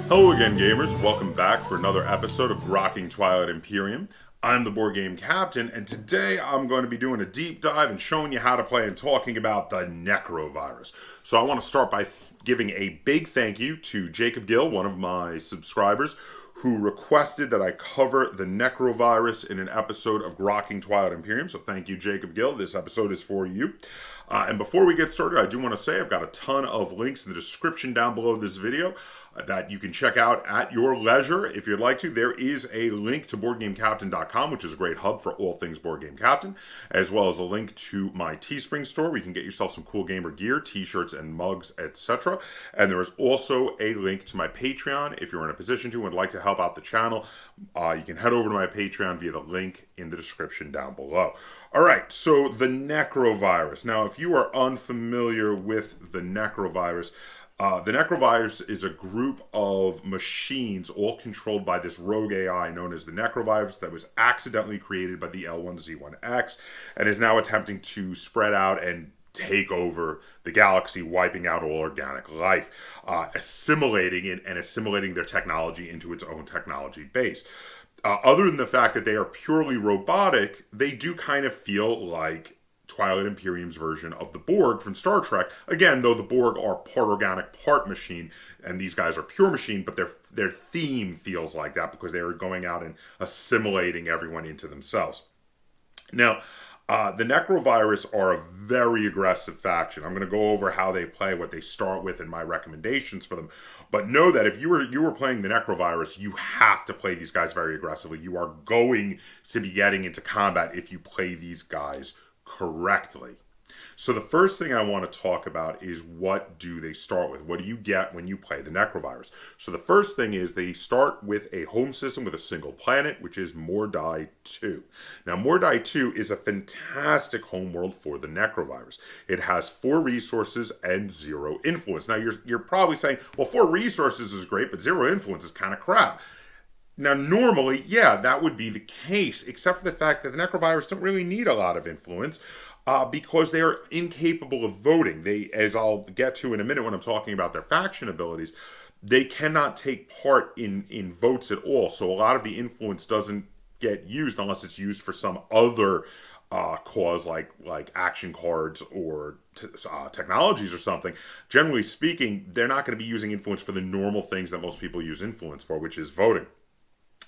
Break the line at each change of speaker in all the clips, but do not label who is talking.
Hello again, gamers. Welcome back for another episode of Grokking Twilight Imperium. I'm the board game captain, and today I'm going to be doing a deep dive and showing you how to play and talking about the Nekro virus. So I want to start by giving a big thank you to Jacob Gill, one of my subscribers, who requested that I cover the Nekro virus in an episode of Grokking Twilight Imperium. So thank you, Jacob Gill. This episode is for you. And before we get started, I do want to say I've got a ton of links in the description down below this video that you can check out at your leisure if you'd like to. There is a link to BoardGameCaptain.com, which is a great hub for all things Board Game Captain, as well as a link to my Teespring store where you can get yourself some cool gamer gear, t-shirts and mugs, etc. And there is also a link to my Patreon. If you're in a position to and would like to help out the channel, you can head over to my Patreon via the link in the description down below. All right, so the Nekro virus. Now, if you are unfamiliar with the Nekro virus, the Nekro virus is a group of machines all controlled by this rogue AI known as the Nekro virus that was accidentally created by the L1Z1X and is now attempting to spread out and take over the galaxy, wiping out all organic life, assimilating it and assimilating their technology into its own technology base. Other than the fact that they are purely robotic, they do kind of feel like Twilight Imperium's version of the Borg from Star Trek. Again, though the Borg are part organic, part machine, and these guys are pure machine, but their theme feels like that because they are going out and assimilating everyone into themselves. Now, the Necrovirus are a very aggressive faction. I'm going to go over how they play, what they start with, and my recommendations for them. But know that if you were playing the Necrovirus, you have to play these guys very aggressively. You are going to be getting into combat if you play these guys correctly. So the first thing I want to talk about is what do they start with? What do you get when you play the Necrovirus? So the first thing is they start with a home system with a single planet, which is Mordred 2. Now Mordred 2 is a fantastic homeworld for the Necrovirus. It has 4 resources and 0 influence. Now you're probably saying, well, 4 resources is great, but 0 influence is kind of crap. Now, normally, yeah, that would be the case, except for the fact that the Necrovirus don't really need a lot of influence because they are incapable of voting. They, as I'll get to in a minute when I'm talking about their faction abilities, they cannot take part in votes at all. So a lot of the influence doesn't get used unless it's used for some other cause like action cards or technologies or something. Generally speaking, they're not going to be using influence for the normal things that most people use influence for, which is voting.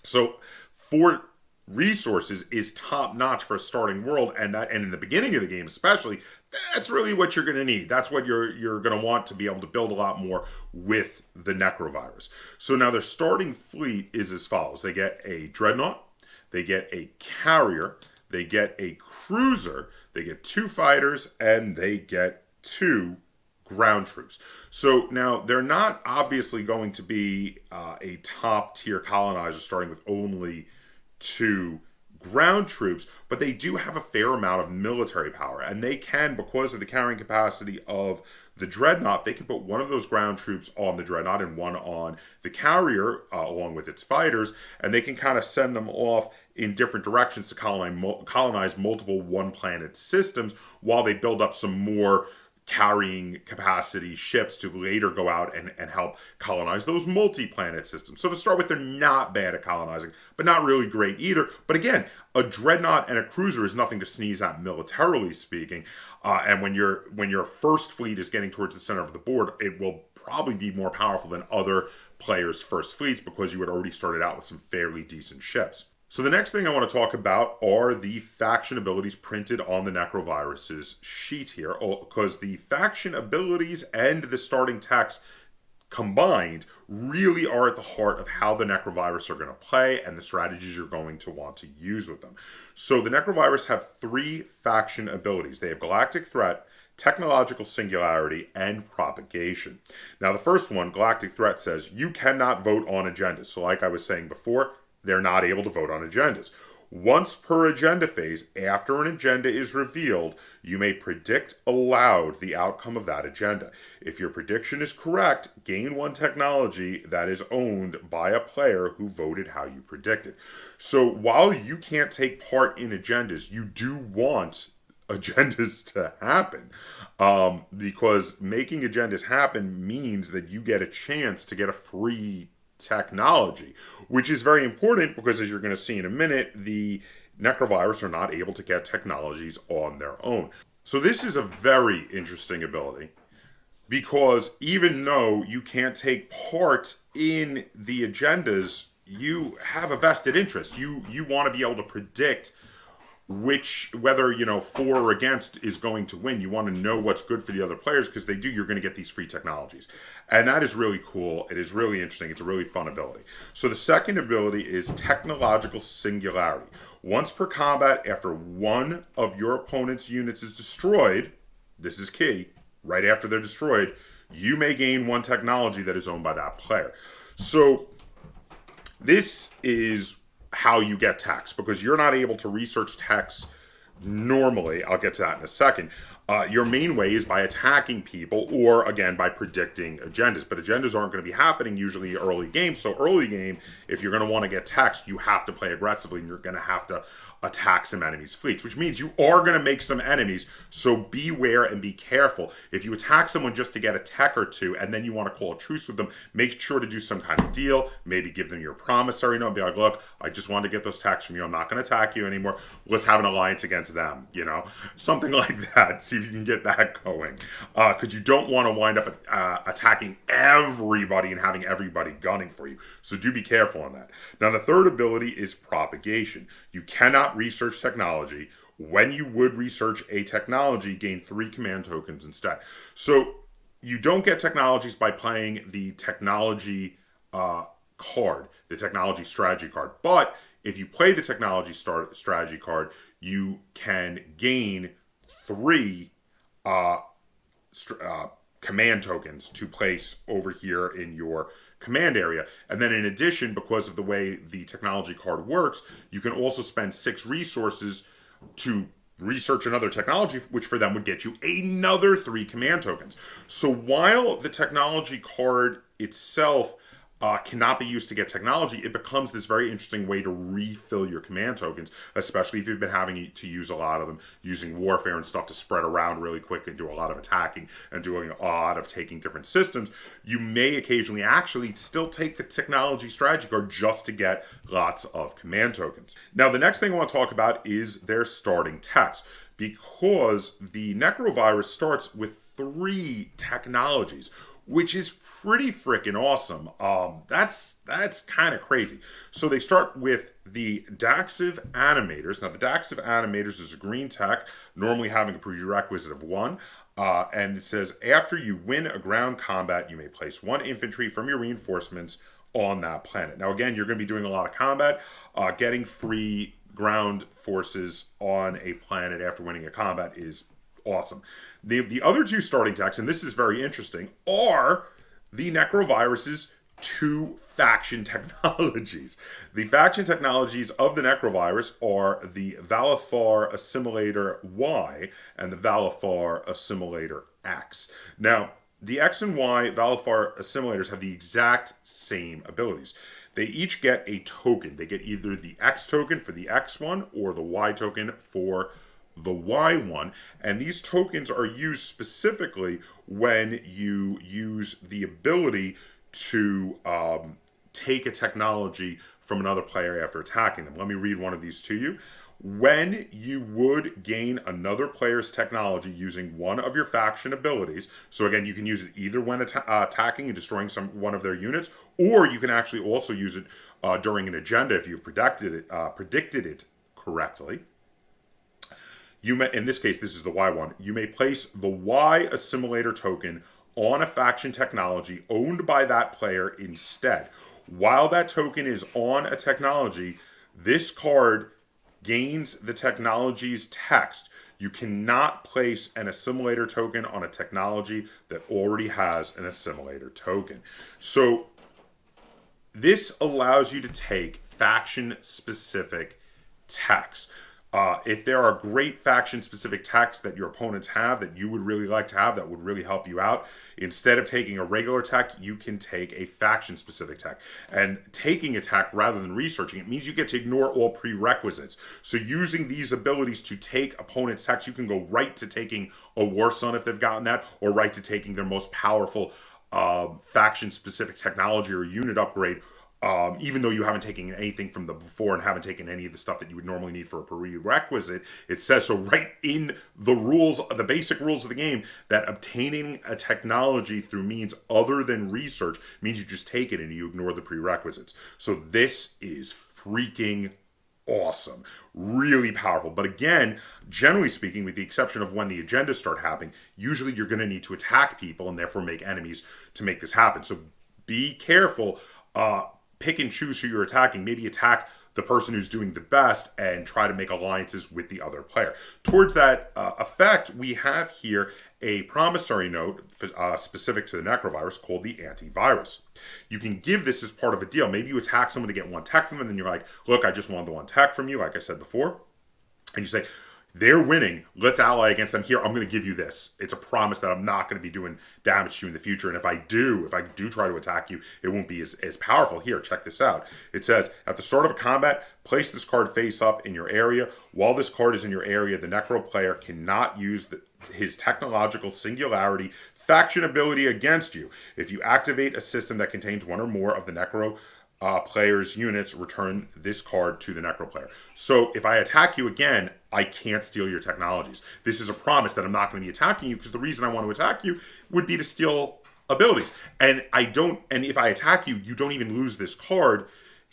So 4 resources is top notch for a starting world, and in the beginning of the game especially, that's really what you're going to need. That's what you're going to want to be able to build a lot more with the Necrovirus. So now their starting fleet is as follows. They get a dreadnought, they get a carrier, they get a cruiser, they get 2 fighters, and they get 2 ground troops. So now they're not obviously going to be a top tier colonizer starting with only 2 ground troops, but they do have a fair amount of military power, and they can, because of the carrying capacity of the dreadnought, they can put one of those ground troops on the dreadnought and one on the carrier along with its fighters, and they can kind of send them off in different directions to colonize multiple one planet systems while they build up some more carrying capacity ships to later go out and help colonize those multi-planet systems. So to start with, they're not bad at colonizing, but not really great either. But again, a dreadnought and a cruiser is nothing to sneeze at militarily speaking. And when your first fleet is getting towards the center of the board, it will probably be more powerful than other players' first fleets because you had already started out with some fairly decent ships. So the next thing I want to talk about are the faction abilities printed on the Necrovirus's sheet here, because the faction abilities and the starting text combined really are at the heart of how the Necrovirus are going to play and the strategies you're going to want to use with them. So the Necrovirus have 3 faction abilities. They have Galactic Threat, Technological Singularity, and Propagation. Now the first one, Galactic Threat, says you cannot vote on agendas. So like I was saying before, they're not able to vote on agendas. Once per agenda phase, after an agenda is revealed, you may predict aloud the outcome of that agenda. If your prediction is correct, gain 1 technology that is owned by a player who voted how you predicted. So while you can't take part in agendas, you do want agendas to happen, because making agendas happen means that you get a chance to get a free technology, which is very important because, as you're going to see in a minute, the Necrovirus are not able to get technologies on their own. So this is a very interesting ability because even though you can't take part in the agendas, you have a vested interest. You want to be able to predict whether for or against is going to win. You want to know what's good for the other players because you're going to get these free technologies, and that is really cool. It is really interesting. It's a really fun ability. So the second ability is Technological Singularity. Once per combat, after one of your opponent's units is destroyed, this is key, right after they're destroyed, you may gain one technology that is owned by that player. So this is how you get techs, because you're not able to research techs normally. I'll get to that in a second. Your main way is by attacking people, or again by predicting agendas. But agendas aren't going to be happening usually early game. So early game, if you're going to want to get techs, you have to play aggressively, and you're going to have to attack some enemies' fleets, which means you are going to make some enemies. So beware and be careful. If you attack someone just to get a tech or two, and then you want to call a truce with them, make sure to do some kind of deal. Maybe give them your promissory note and be like, look, I just wanted to get those techs from you. I'm not going to attack you anymore. Let's have an alliance against them, something like that. See if you can get that going. Because you don't want to wind up attacking everybody and having everybody gunning for you. So do be careful on that. Now, the third ability is Propagation. You cannot research technology. When you would research a technology, gain 3 command tokens instead. So you don't get technologies by playing the technology card, the technology strategy card. But if you play the technology strategy card, you can gain 3 command tokens to place over here in your command area. And then in addition, because of the way the technology card works, you can also spend 6 resources to research another technology, which for them would get you another 3 command tokens. So while the technology card itself cannot be used to get technology, it becomes this very interesting way to refill your command tokens, especially if you've been having to use a lot of them, using warfare and stuff to spread around really quick and do a lot of attacking and doing a lot of taking different systems. You may occasionally actually still take the technology strategy card just to get lots of command tokens. Now, the next thing I want to talk about is their starting techs, because the Necrovirus starts with 3 technologies, which is pretty freaking awesome. That's kind of crazy. So they start with the Daxiv Animators. Now, the Daxiv Animators is a green tech, normally having a prerequisite of 1. And it says, after you win a ground combat, you may place 1 infantry from your reinforcements on that planet. Now, again, you're going to be doing a lot of combat. Getting free ground forces on a planet after winning a combat is awesome. The other 2 starting techs, and this is very interesting, are the Necrovirus's 2 faction technologies. The faction technologies of the Necrovirus are the Valifar Assimilator Y and the Valifar Assimilator X. Now, the X and Y Valifar Assimilators have the exact same abilities. They each get a token. They get either the X token for the X one or the Y token for the Y one, and these tokens are used specifically when you use the ability to take a technology from another player after attacking them. Let me read one of these to you. When you would gain another player's technology using one of your faction abilities, so again, you can use it either when attacking and destroying one of their units, or you can actually also use it during an agenda if you've predicted it correctly. You may, in this case, this is the Y one. You may place the Y Assimilator token on a faction technology owned by that player instead. While that token is on a technology, this card gains the technology's text. You cannot place an assimilator token on a technology that already has an assimilator token. So this allows you to take faction-specific text. If there are great faction-specific techs that your opponents have that you would really like to have that would really help you out, instead of taking a regular tech, you can take a faction-specific tech. And taking a tech rather than researching it means you get to ignore all prerequisites. So using these abilities to take opponents' techs, you can go right to taking a War Sun if they've gotten that, or right to taking their most powerful faction-specific technology or unit upgrade, even though you haven't taken anything from the before and haven't taken any of the stuff that you would normally need for a prerequisite, it says so right in the rules, the basic rules of the game, that obtaining a technology through means other than research means you just take it and you ignore the prerequisites. So this is freaking awesome. Really powerful. But again, generally speaking, with the exception of when the agendas start happening, usually you're going to need to attack people and therefore make enemies to make this happen. So be careful. Pick and choose who you're attacking. Maybe attack the person who's doing the best and try to make alliances with the other player. Towards that effect, we have here a promissory note specific to the Necrovirus called the Antivirus. You can give this as part of a deal. Maybe you attack someone to get one tech from them, and then you're like, look, I just wanted the one tech from you, like I said before. And you say, they're winning. Let's ally against them here. I'm going to give you this. It's a promise that I'm not going to be doing damage to you in the future. And if I do try to attack you, it won't be as powerful. Here, check this out. It says, at the start of a combat, place this card face up in your area. While this card is in your area, the Necro player cannot use his technological singularity faction ability against you. If you activate a system that contains one or more of the Necro player's units, return this card to the Necro player. So if I attack you again, I can't steal your technologies. This is a promise that I'm not going to be attacking you, because the reason I want to attack you would be to steal abilities. And if I attack you, you don't even lose this card.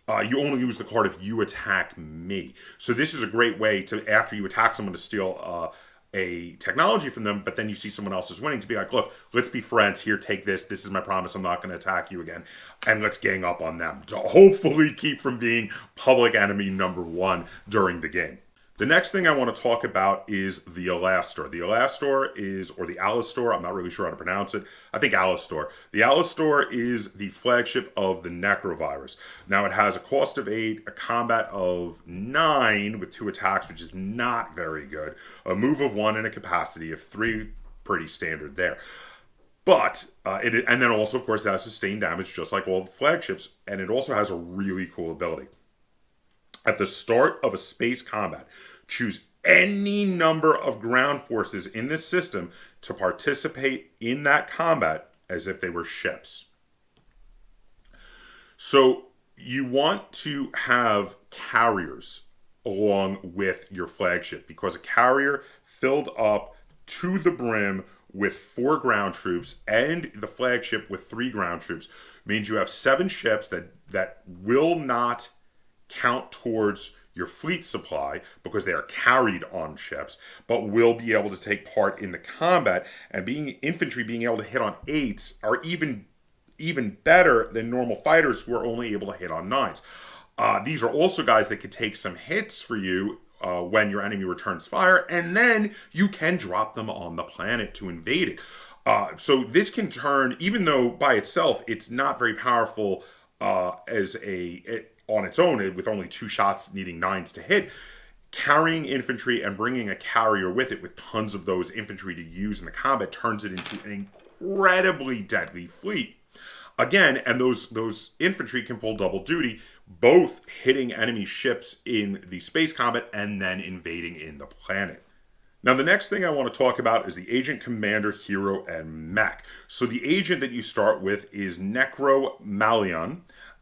You only lose the card if you attack me. So this is a great way to, after you attack someone, to steal a technology from them, but then you see someone else is winning, to be like, look, let's be friends. Here, take this. This is my promise. I'm not going to attack you again. And let's gang up on them to hopefully keep from being public enemy number one during the game. The next thing I want to talk about is the Alastair. The Alastair is, or the Alastair, I'm not really sure how to pronounce it. I think Alastair. The Alastair is the flagship of the Necrovirus. Now, it has a cost of 8, a combat of 9 with 2 attacks, which is not very good, a move of 1, and a capacity of 3, pretty standard there. But, and then also, of course, it has sustained damage, just like all the flagships, and it also has a really cool ability. At the start of a space combat, choose any number of ground forces in this system to participate in that combat as if they were ships. So you want to have carriers along with your flagship, because a carrier filled up to the brim with 4 ground troops and the flagship with 3 ground troops means you have 7 ships that will not count towards your fleet supply because they are carried on ships, but will be able to take part in the combat. And infantry being able to hit on 8s are even better than normal fighters who are only able to hit on 9s. These are also guys that could take some hits for you when your enemy returns fire, and then you can drop them on the planet to invade it. So this can turn, even though by itself it's not very powerful on its own, with only 2 shots needing 9s to hit, carrying infantry and bringing a carrier with it with tons of those infantry to use in the combat turns it into an incredibly deadly fleet. Again, and those infantry can pull double duty, both hitting enemy ships in the space combat and then invading in the planet. Now, the next thing I want to talk about is the agent, commander, hero, and mech. So the agent that you start with is Nekro.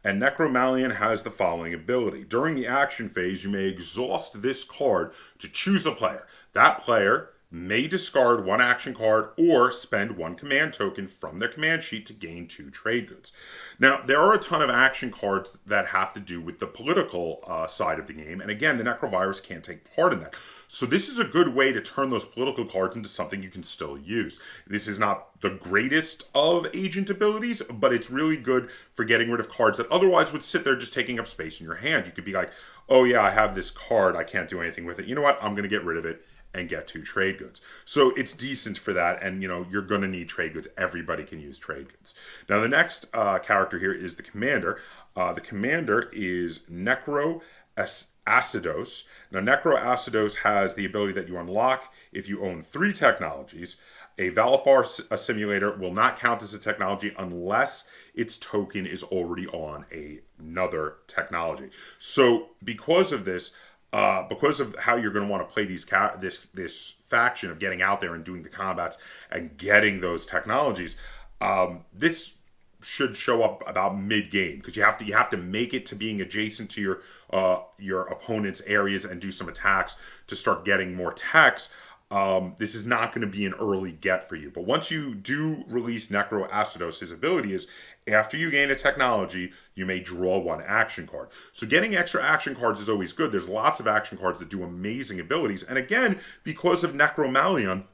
And Necro has the following ability. During the action phase, you may exhaust this card to choose a player. That player may discard 1 action card or spend 1 command token from their command sheet to gain 2 trade goods. Now, there are a ton of action cards that have to do with the political side of the game. And again, the Necrovirus can't take part in that. So this is a good way to turn those political cards into something you can still use. This is not the greatest of agent abilities, but it's really good for getting rid of cards that otherwise would sit there just taking up space in your hand. You could be like, oh yeah, I have this card, I can't do anything with it. You know what? I'm going to get rid of it and get 2 trade goods. So it's decent for that, and you're going to need trade goods. Everybody can use trade goods. Now the next character here is the commander. The commander is Nekro Acidos. Now, Nekro Acidos has the ability that you unlock if you own 3 technologies. A Valifar simulator will not count as a technology unless its token is already on another technology. So, because of this, because of how you're going to want to play this faction of getting out there and doing the combats and getting those technologies, This should show up about mid-game because you have to make it to being adjacent to your opponent's areas and do some attacks to start getting more techs. This is not going to be an early get for you. But once you do release Nekro Acidos, his ability is after you gain a technology, you may draw one action card. So getting extra action cards is always good. There's lots of action cards that do amazing abilities. And again, because of Necromalion,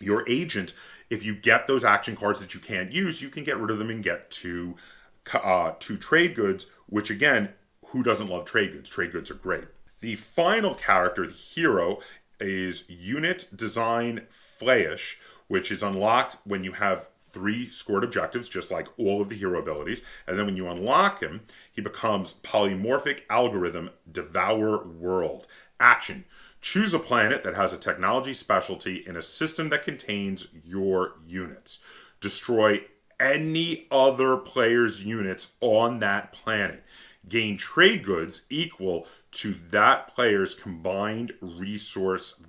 your agent, if you get those action cards that you can't use, you can get rid of them and get to trade goods, which again, who doesn't love trade goods? Trade goods are great. The final character, the hero, is Unit Design Flayish, which is unlocked when you have 3 scored objectives, just like all of the hero abilities. And then when you unlock him, he becomes Polymorphic Algorithm Devour World. Action. Choose a planet that has a technology specialty in a system that contains your units. Destroy any other player's units on that planet. Gain trade goods equal to that player's combined resource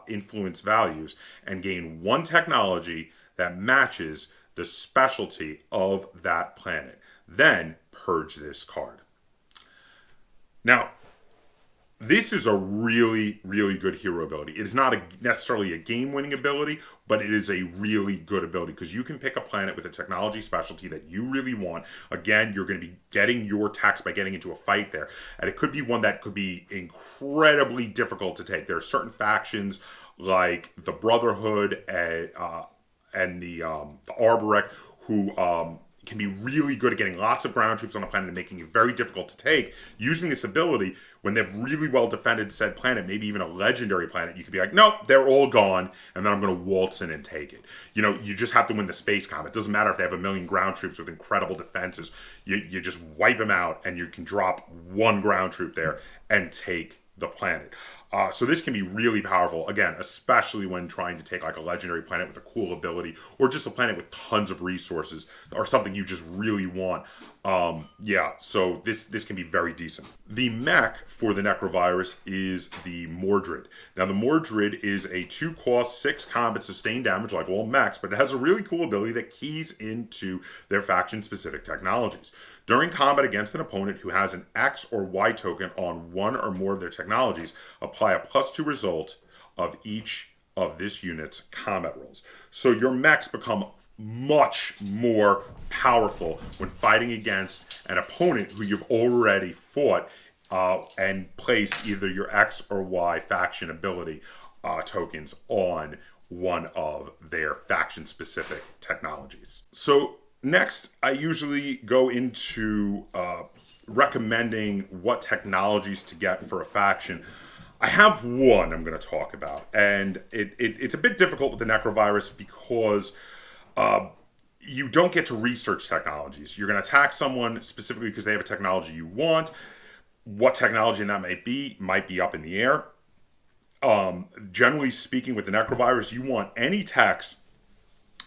influence values and gain 1 technology that matches the specialty of that planet. Then purge this card. Now, this is a really, really good hero ability. It is not necessarily a game-winning ability, but it is a really good ability because you can pick a planet with a technology specialty that you really want. Again, you're going to be getting your techs by getting into a fight there. And it could be one that could be incredibly difficult to take. There are certain factions like the Brotherhood and the Arborec who can be really good at getting lots of ground troops on a planet and making it very difficult to take. Using this ability, when they've really well defended said planet, maybe even a legendary planet, you could be like, nope, they're all gone, and then I'm going to waltz in and take it. You know, you just have to win the space combat. It doesn't matter if they have 1,000,000 ground troops with incredible defenses. You just wipe them out, and you can drop 1 ground troop there and take the planet. So this can be really powerful, again, especially when trying to take like a legendary planet with a cool ability or just a planet with tons of resources or something you just really want. So this can be very decent. The mech for the Necrovirus is the Mordred. Now the Mordred is a 2-cost, 6 combat sustained damage like all mechs, but it has a really cool ability that keys into their faction-specific technologies. During combat against an opponent who has an X or Y token on 1 or more of their technologies, apply a +2 result of each of this unit's combat rolls. So your mechs become much more powerful when fighting against an opponent who you've already fought and placed either your X or Y faction ability tokens on one of their faction-specific technologies. So next, I usually go into recommending what technologies to get for a faction. I have one I'm going to talk about, and it's a bit difficult with the Necrovirus because you don't get to research technologies. You're going to attack someone specifically because they have a technology you want. What technology that might be up in the air. Generally speaking, with the Necrovirus, you want any techs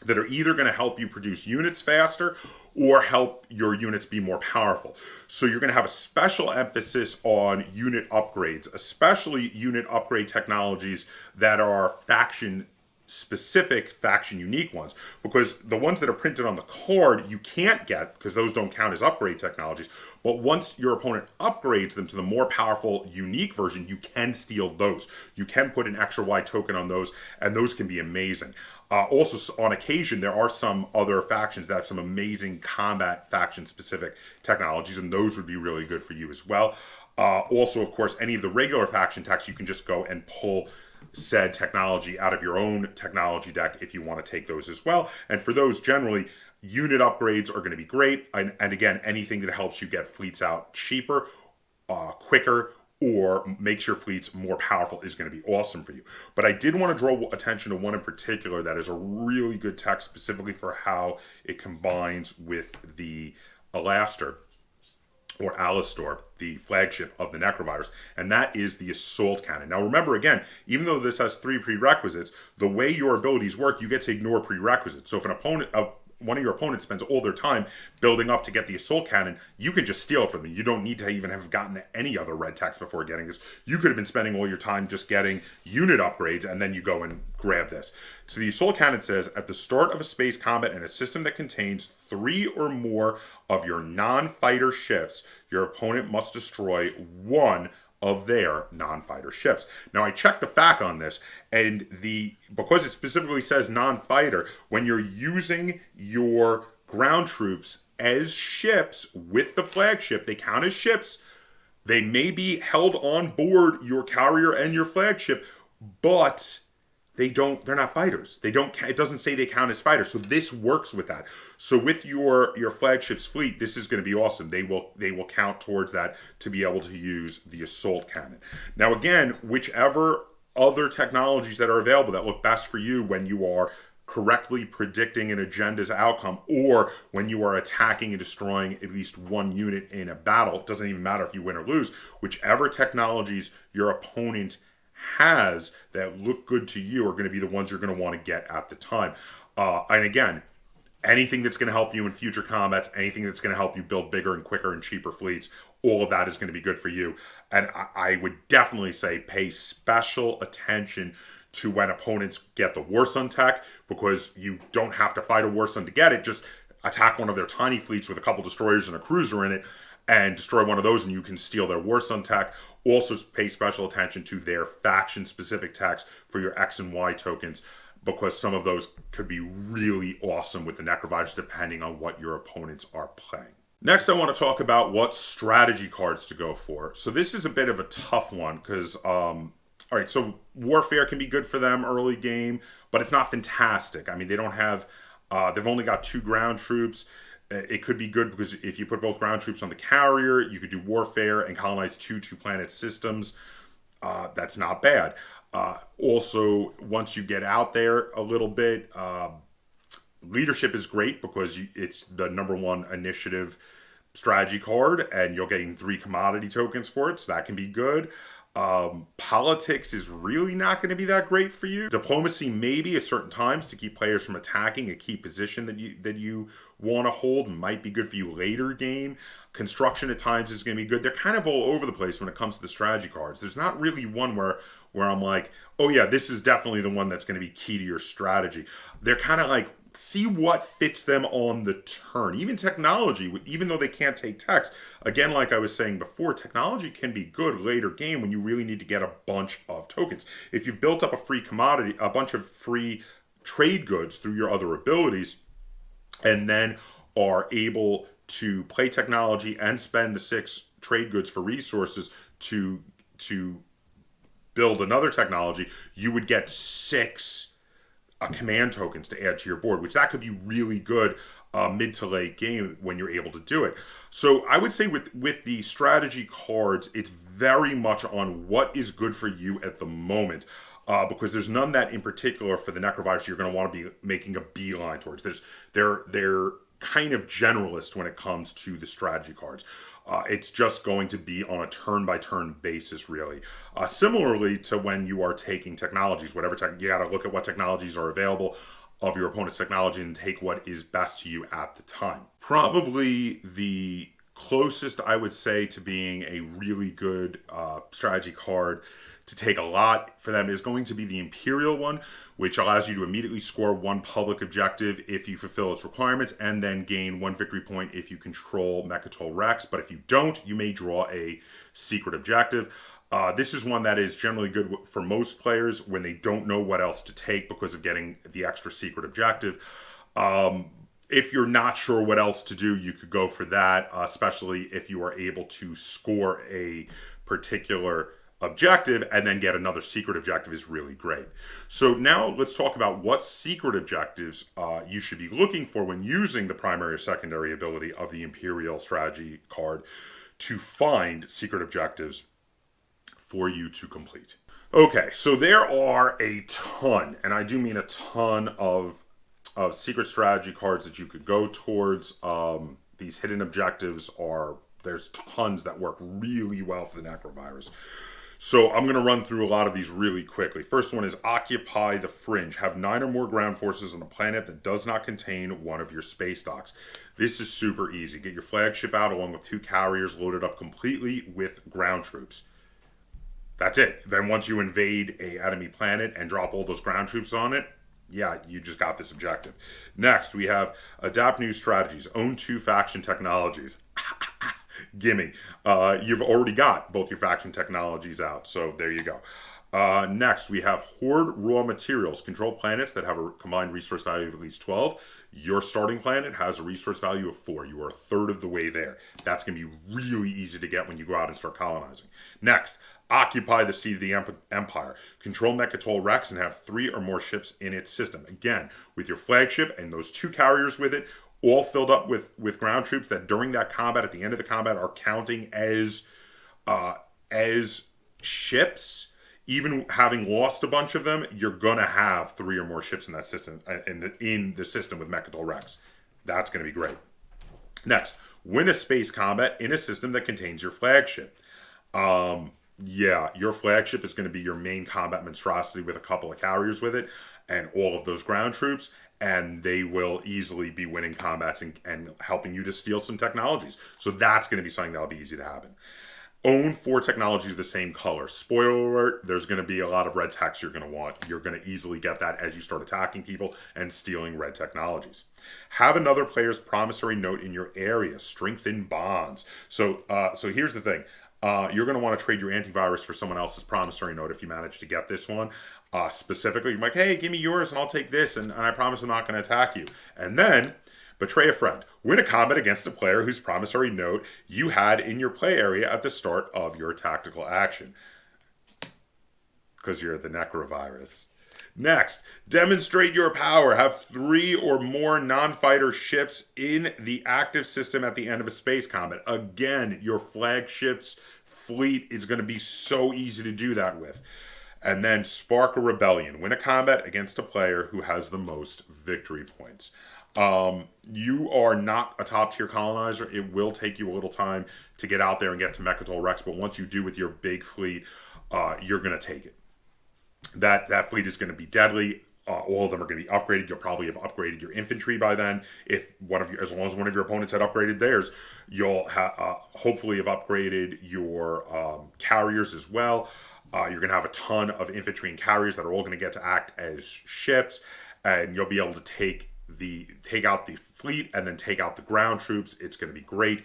that are either going to help you produce units faster or help your units be more powerful. So you're going to have a special emphasis on unit upgrades, especially unit upgrade technologies that are faction-specific, faction-unique ones. Because the ones that are printed on the card, you can't get, because those don't count as upgrade technologies. But once your opponent upgrades them to the more powerful, unique version, you can steal those. You can put an extra Y token on those, and those can be amazing. Also, on occasion, there are some other factions that have some amazing combat faction-specific technologies, and those would be really good for you as well. Also, of course, any of the regular faction techs, you can just go and pull said technology out of your own technology deck if you want to take those as well. And for those, generally, unit upgrades are going to be great. And again, anything that helps you get fleets out cheaper, quicker, or makes your fleets more powerful is going to be awesome for you. But I did want to draw attention to one in particular that is a really good tech specifically for how it combines with the Alastair, or Alastair, the flagship of the Necrovirus, and that is the Assault Cannon. Now remember, again, even though this has 3 prerequisites, the way your abilities work, you get to ignore prerequisites. So if an opponent, one of your opponents spends all their time building up to get the assault cannon, you can just steal it from them. You don't need to even have gotten any other red text before getting this. You could have been spending all your time just getting unit upgrades, and then you go and grab this. So the assault cannon says, at the start of a space combat in a system that contains 3 or more of your non-fighter ships, your opponent must destroy 1 of their non-fighter ships. Now, I checked the FAQ on this, and because it specifically says non-fighter, when you're using your ground troops as ships with the flagship, they count as ships. They may be held on board your carrier and your flagship, but they're not fighters. It doesn't say they count as fighters. So this works with that. So with your flagship's fleet, this is going to be awesome. They will count towards that to be able to use the assault cannon. Now again, whichever other technologies that are available that look best for you when you are correctly predicting an agenda's outcome, or when you are attacking and destroying at least one unit in a battle, it doesn't even matter if you win or lose, whichever technologies your opponent has that look good to you are going to be the ones you're going to want to get at the time. And again, anything that's going to help you in future combats, anything that's going to help you build bigger and quicker and cheaper fleets, all of that is going to be good for you. And I would definitely say pay special attention to when opponents get the Warsun tech, because you don't have to fight a Warsun to get it. Just attack one of their tiny fleets with a couple destroyers and a cruiser in it, and destroy one of those, and you can steal their Warsun tech. Also pay special attention to their faction-specific techs for your X and Y tokens, because some of those could be really awesome with the Necrovirus depending on what your opponents are playing. Next, I want to talk about what strategy cards to go for. So this is a bit of a tough one, because, all right, so Warfare can be good for them early game, but it's not fantastic. I mean, they don't have, they've only got 2 ground troops. It could be good because if you put both ground troops on the carrier, you could do Warfare and colonize 2 two-planet systems. That's not bad. Also, once you get out there a little bit, Leadership is great because it's the #1 initiative strategy card, and you're getting 3 commodity tokens for it, so that can be good. Politics is really not going to be that great for you. Diplomacy maybe at certain times to keep players from attacking a key position that you want to hold might be good for you later game. Construction at times is going to be good. They're kind of all over the place when it comes to the strategy cards. There's not really one where I'm like, oh yeah, this is definitely the one that's going to be key to your strategy. They're kind of like, see what fits them on the turn. Even technology, even though they can't take text, again, like I was saying before, technology can be good later game when you really need to get a bunch of tokens. If you've built up a free commodity, a bunch of free trade goods through your other abilities, and then are able to play technology and spend the 6 trade goods for resources to build another technology, you would get 6 command tokens to add to your board, which that could be really good mid to late game when you're able to do it. So I would say with the strategy cards, it's very much on what is good for you at the moment, because there's none that in particular for the Necrovirus you're going to want to be making a beeline towards. They're kind of generalist when it comes to the strategy cards. It's just going to be on a turn-by-turn basis, really. Similarly to when you are taking technologies, you got to look at what technologies are available of your opponent's technology and take what is best to you at the time. Probably the closest, I would say, to being a really good strategy card to take a lot for them is going to be the Imperial one, which allows you to immediately score 1 public objective if you fulfill its requirements, and then gain 1 victory point if you control Mechatol Rex. But if you don't, you may draw a secret objective. This is one that is generally good for most players when they don't know what else to take because of getting the extra secret objective. If you're not sure what else to do, you could go for that, especially if you are able to score a particular objective and then get another secret objective is really great. So now let's talk about what secret objectives you should be looking for when using the primary or secondary ability of the Imperial Strategy card to find secret objectives for you to complete. Okay, so there are a ton, and I do mean a ton of secret strategy cards that you could go towards. These hidden objectives there's tons that work really well for the Necrovirus. So I'm going to run through a lot of these really quickly. First one is occupy the fringe. Have 9 or more ground forces on a planet that does not contain one of your space docks. This is super easy. Get your flagship out along with 2 carriers loaded up completely with ground troops. That's it. Then once you invade a enemy planet and drop all those ground troops on it, yeah, you just got this objective. Next, we have adapt new strategies. Own 2 faction technologies. Gimme. You've already got both your faction technologies out, so there you go. Next, we have hoard raw materials. Control planets that have a combined resource value of at least 12. Your starting planet has a resource value of 4. You are a third of the way there. That's going to be really easy to get when you go out and start colonizing. Next, occupy the seat of the Empire. Control Mechatol Rex and have 3 or more ships in its system. Again, with your flagship and those 2 carriers with it, all filled up with ground troops that during that combat, at the end of the combat, are counting as ships. Even having lost a bunch of them, you're gonna have 3 or more ships in that system, in the system with Mechatol Rex. That's gonna be great. Next, win a space combat in a system that contains your flagship. Yeah, your flagship is going to be your main combat monstrosity with a couple of carriers with it and all of those ground troops, and they will easily be winning combats and helping you to steal some technologies. So that's going to be something that'll be easy to happen. Own 4 technologies of the same color. Spoiler alert, there's going to be a lot of red techs you're going to want. You're going to easily get that as you start attacking people and stealing red technologies. Have another player's promissory note in your area. Strengthen bonds. So here's the thing. You're going to want to trade your antivirus for someone else's promissory note if you manage to get this one. Specifically, you're like, hey, give me yours and I'll take this, and I promise I'm not going to attack you. And then betray a friend. Win a combat against a player whose promissory note you had in your play area at the start of your tactical action. Because you're the Nekro virus. Next, demonstrate your power. Have 3 or more non-fighter ships in the active system at the end of a space combat. Again, your flagship's fleet is going to be so easy to do that with. And then spark a rebellion. Win a combat against a player who has the most victory points. You are not a top tier colonizer. It will take you a little time to get out there and get to Mechatol Rex, but once you do with your big fleet, you're going to take it. That fleet is going to be deadly. All of them are going to be upgraded. You'll probably have upgraded your infantry by then. As long as one of your opponents had upgraded theirs, you'll hopefully have upgraded your carriers as well. You're going to have a ton of infantry and carriers that are all going to get to act as ships, and you'll be able to take out the fleet and then take out the ground troops. It's going to be great.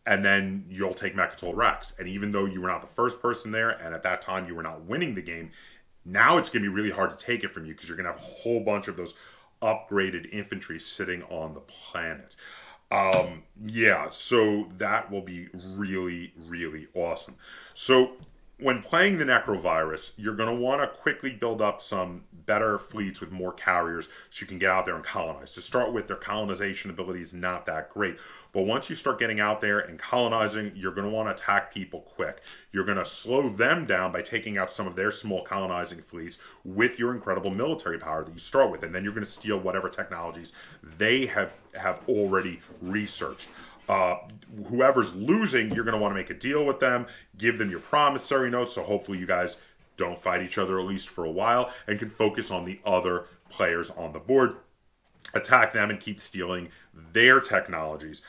And then you'll take Mechatol Rex. And even though you were not the first person there, and at that time you were not winning the game, now it's going to be really hard to take it from you because you're going to have a whole bunch of those upgraded infantry sitting on the planet. Yeah, so that will be really, really awesome. So when playing the Nekro virus, you're going to want to quickly build up some better fleets with more carriers so you can get out there and colonize. To start with, their colonization ability is not that great. But once you start getting out there and colonizing, you're going to want to attack people quick. You're going to slow them down by taking out some of their small colonizing fleets with your incredible military power that you start with. And then you're going to steal whatever technologies they have already researched. Whoever's losing, you're going to want to make a deal with them, give them your promissory notes, so hopefully you guys don't fight each other at least for a while and can focus on the other players on the board. Attack them and keep stealing their technologies.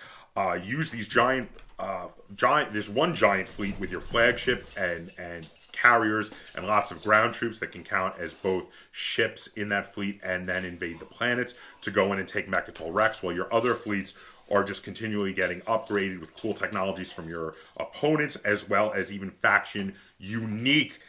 Use these there's one giant fleet with your flagship and carriers and lots of ground troops that can count as both ships in that fleet and then invade the planets to go in and take Mechatol Rex, while your other fleets are just continually getting upgraded with cool technologies from your opponents, as well as even faction unique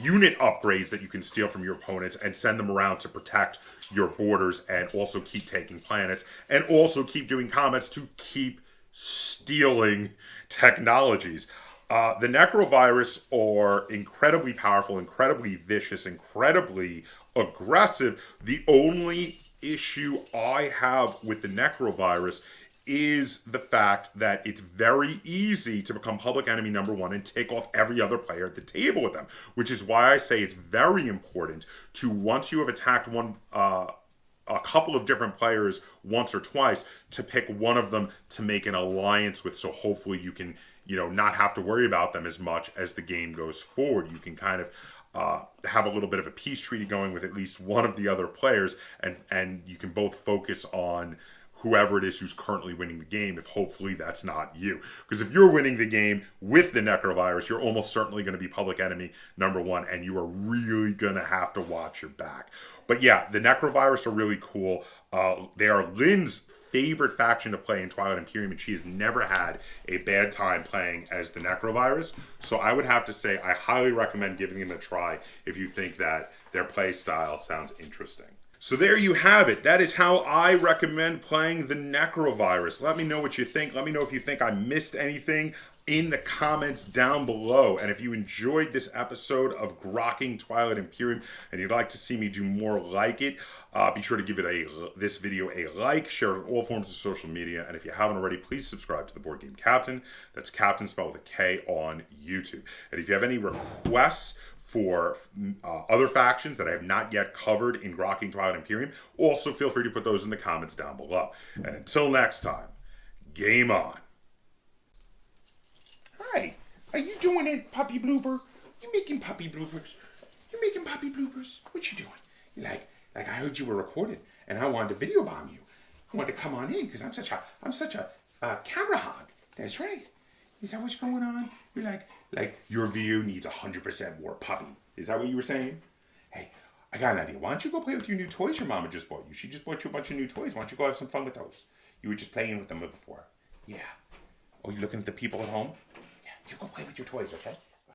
unit upgrades that you can steal from your opponents and send them around to protect your borders and also keep taking planets and also keep doing combats to keep stealing technologies. The Necrovirus are incredibly powerful, incredibly vicious, incredibly aggressive. The only issue I have with the Necrovirus is the fact that it's very easy to become public enemy number 1 and take off every other player at the table with them, which is why I say it's very important to, once you have attacked a couple of different players once or twice, to pick one of them to make an alliance with, so hopefully you can not have to worry about them as much as the game goes forward. You can kind of have a little bit of a peace treaty going with at least one of the other players, and you can both focus on whoever it is who's currently winning the game, if hopefully that's not you. Because if you're winning the game with the Necrovirus, you're almost certainly going to be public enemy number one, and you are really going to have to watch your back. But yeah, the Necrovirus are really cool. They are Lynn's favorite faction to play in Twilight Imperium, and she has never had a bad time playing as the Necrovirus. So I would have to say I highly recommend giving them a try if you think that their play style sounds interesting. So there you have it. That is how I recommend playing the Necrovirus. Let me know what you think. Let me know if you think I missed anything in the comments down below. And if you enjoyed this episode of Grokking Twilight Imperium and you'd like to see me do more like it, be sure to give this video a like, share it on all forms of social media, and if you haven't already, please subscribe to the Board Game Captain. That's Captain spelled with a K on YouTube. And if you have any requests for other factions that I have not yet covered in Grokking Twilight Imperium, also feel free to put those in the comments down below. And until next time, game on. Hi, are you doing it, puppy blooper? You making puppy bloopers? You making puppy bloopers? What you doing? You like I heard you were recorded, and I wanted to video bomb you. I wanted to come on in because I'm such a camera hog. That's right. Is that what's going on? You're like your video needs 100% more puppy. Is that what you were saying? Hey, I got an idea. Why don't you go play with your new toys your mama just bought you? She just bought you a bunch of new toys. Why don't you go have some fun with those? You were just playing with them before. Yeah. Oh, you looking at the people at home? Yeah, you go play with your toys, okay?